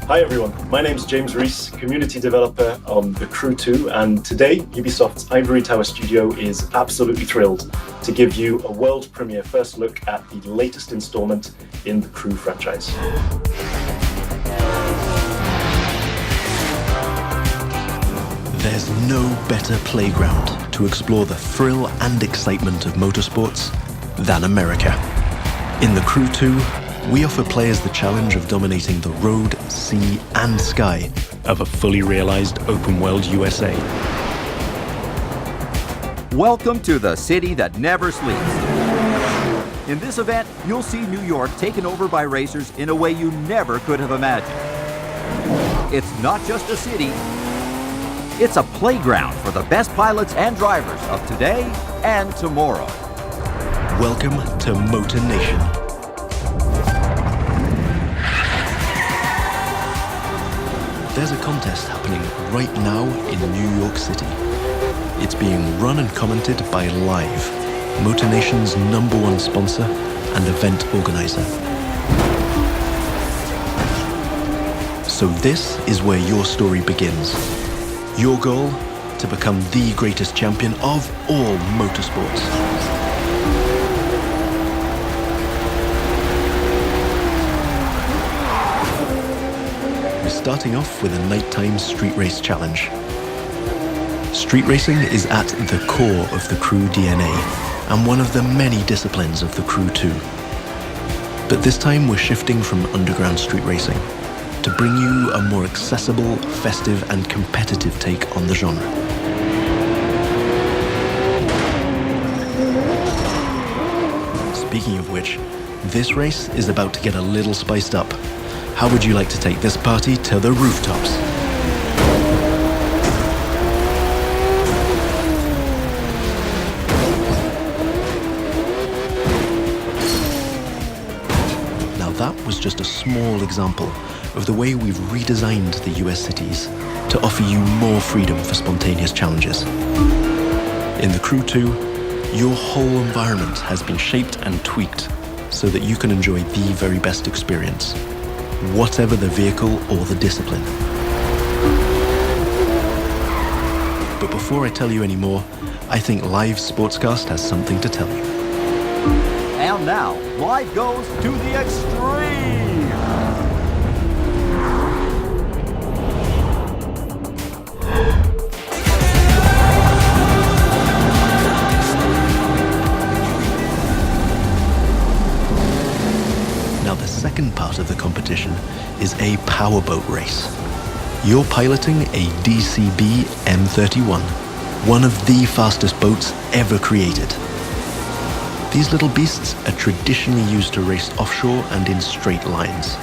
Hi everyone, my name's James Rees, community developer on The Crew 2, and today Ubisoft's Ivory Tower studio is absolutely thrilled to give you a world premiere first look at the latest installment in the Crew franchise. There's no better playground to explore the thrill and excitement of motorsports than America. In The Crew 2, we offer players the challenge of dominating the road, sea, and sky of a fully realized open-world USA. Welcome to the city that never sleeps. In this event, you'll see New York taken over by racers in a way you never could have imagined. It's not just a city, it's a playground for the best pilots and drivers of today and tomorrow. Welcome to Motor Nation. There's a contest happening right now in New York City. It's being run and commented by Live, Motor Nation's #1 sponsor and event organizer. So this is where your story begins. Your goal? To become the greatest champion of all motorsports. Starting off with a nighttime street race challenge. Street racing is at the core of the Crew DNA and one of the many disciplines of the Crew 2. But this time we're shifting from underground street racing to bring you a more accessible, festive and competitive take on the genre. Speaking of which, this race is about to get a little spiced up. How would you like to take this party to the rooftops? Now that was just a small example of the way we've redesigned the US cities to offer you more freedom for spontaneous challenges. In the Crew 2, your whole environment has been shaped and tweaked so that you can enjoy the very best experience, whatever the vehicle or the discipline. But before I tell you any more, I think Live Sportscast has something to tell you. And now, Live goes to the extreme! The second part of the competition is a powerboat race. You're piloting a DCB M31, one of the fastest boats ever created. These little beasts are traditionally used to race offshore and in straight lines.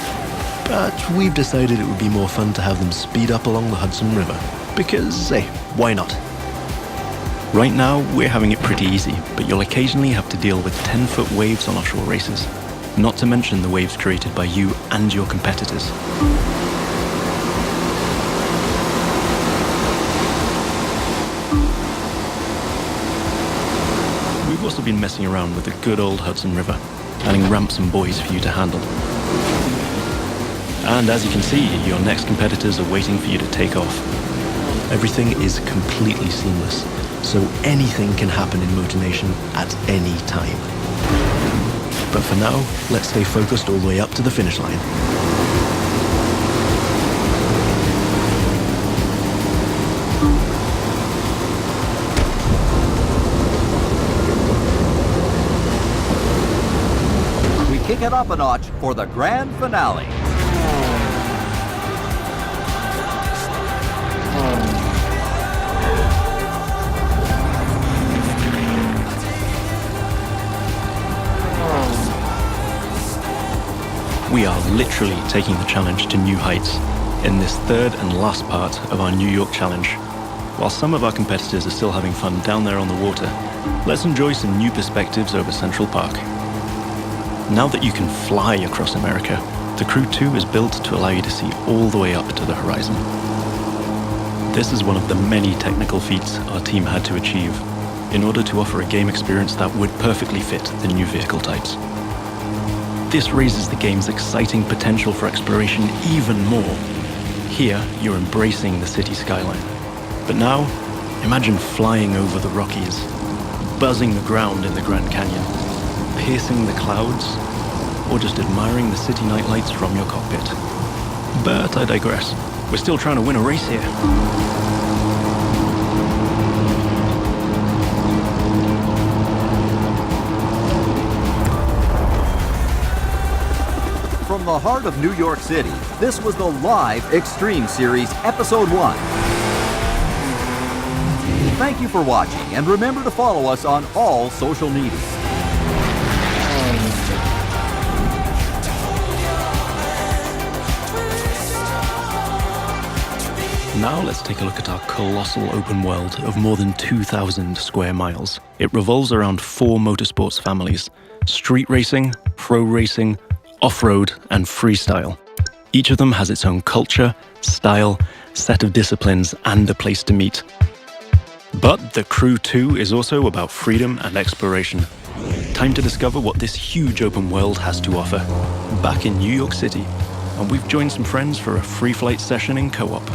But we've decided it would be more fun to have them speed up along the Hudson River, because, hey, why not? Right now, we're having it pretty easy, but you'll occasionally have to deal with 10-foot waves on offshore races. Not to mention the waves created by you and your competitors. We've also been messing around with the good old Hudson River, adding ramps and buoys for you to handle. And as you can see, your next competitors are waiting for you to take off. Everything is completely seamless, so anything can happen in Motor Nation at any time. But for now, let's stay focused all the way up to the finish line. We kick it up a notch for the grand finale. We are literally taking the challenge to new heights in this third and last part of our New York challenge. While some of our competitors are still having fun down there on the water, let's enjoy some new perspectives over Central Park. Now that you can fly across America, the Crew 2 is built to allow you to see all the way up to the horizon. This is one of the many technical feats our team had to achieve in order to offer a game experience that would perfectly fit the new vehicle types. This raises the game's exciting potential for exploration even more. Here, you're embracing the city skyline. But now, imagine flying over the Rockies, buzzing the ground in the Grand Canyon, piercing the clouds, or just admiring the city nightlights from your cockpit. But I digress. We're still trying to win a race here. From the heart of New York City, this was the live Extreme Series Episode 1. Thank you for watching, and remember to follow us on all social media. Now let's take a look at our colossal open world of more than 2,000 square miles. It revolves around 4 motorsports families: street racing, pro racing, off-road, and freestyle. Each of them has its own culture, style, set of disciplines, and a place to meet. But the Crew 2 is also about freedom and exploration. Time to discover what this huge open world has to offer. Back in New York City, and we've joined some friends for a free flight session in co-op.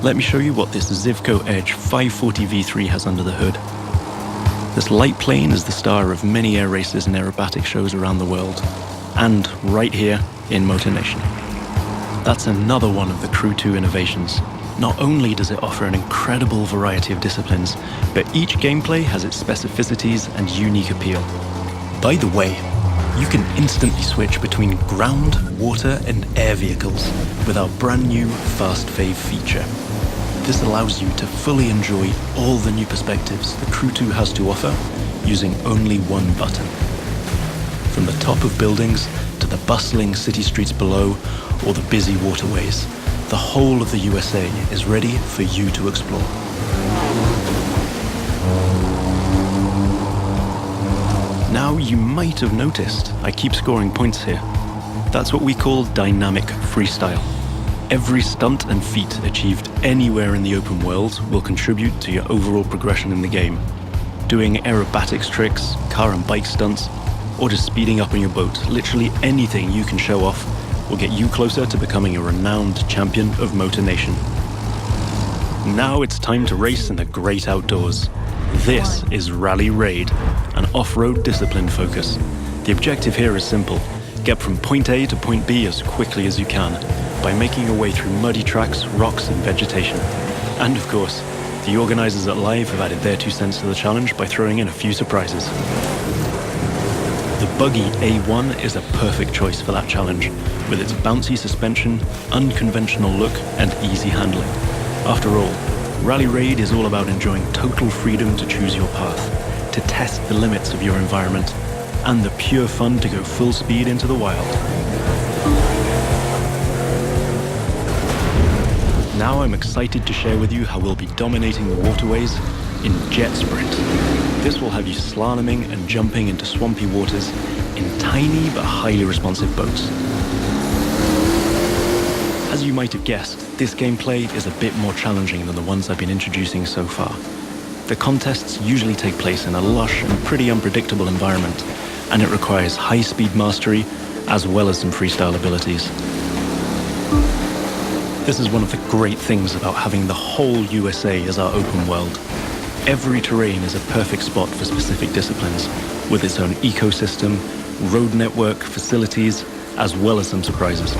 Let me show you what this Zivco Edge 540 V3 has under the hood. This light plane is the star of many air races and aerobatic shows around the world, and right here in Motor Nation. That's another one of the Crew 2 innovations. Not only does it offer an incredible variety of disciplines, but each gameplay has its specificities and unique appeal. By the way, you can instantly switch between ground, water, and air vehicles with our brand new Fast Fave feature. This allows you to fully enjoy all the new perspectives the Crew 2 has to offer using only one button. From the top of buildings to the bustling city streets below or the busy waterways, the whole of the USA is ready for you to explore. Now you might have noticed I keep scoring points here. That's what we call dynamic freestyle. Every stunt and feat achieved anywhere in the open world will contribute to your overall progression in the game. Doing aerobatics tricks, car and bike stunts, or just speeding up on your boat, literally anything you can show off will get you closer to becoming a renowned champion of Motor Nation. Now it's time to race in the great outdoors. This is Rally Raid, an off-road discipline focus. The objective here is simple: get from point A to point B as quickly as you can by making your way through muddy tracks, rocks, and vegetation. And of course, the organizers at Live have added their 2 cents to the challenge by throwing in a few surprises. The buggy A1 is a perfect choice for that challenge, with its bouncy suspension, unconventional look, and easy handling. After all, Rally Raid is all about enjoying total freedom to choose your path, to test the limits of your environment, and the pure fun to go full speed into the wild. Now I'm excited to share with you how we'll be dominating the waterways in Jet Sprint. This will have you slaloming and jumping into swampy waters in tiny but highly responsive boats. As you might have guessed, this gameplay is a bit more challenging than the ones I've been introducing so far. The contests usually take place in a lush and pretty unpredictable environment, and it requires high-speed mastery as well as some freestyle abilities. This is one of the great things about having the whole USA as our open world. Every terrain is a perfect spot for specific disciplines, with its own ecosystem, road network, facilities, as well as some surprises.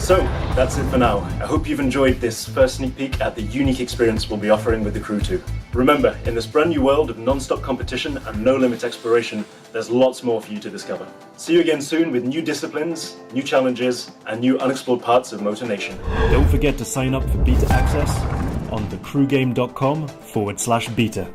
So, that's it for now. I hope you've enjoyed this first sneak peek at the unique experience we'll be offering with the Crew 2. Remember, in this brand new world of non-stop competition and no-limit exploration, there's lots more for you to discover. See you again soon with new disciplines, new challenges, and new unexplored parts of Motor Nation. Don't forget to sign up for beta access on thecrewgame.com/beta.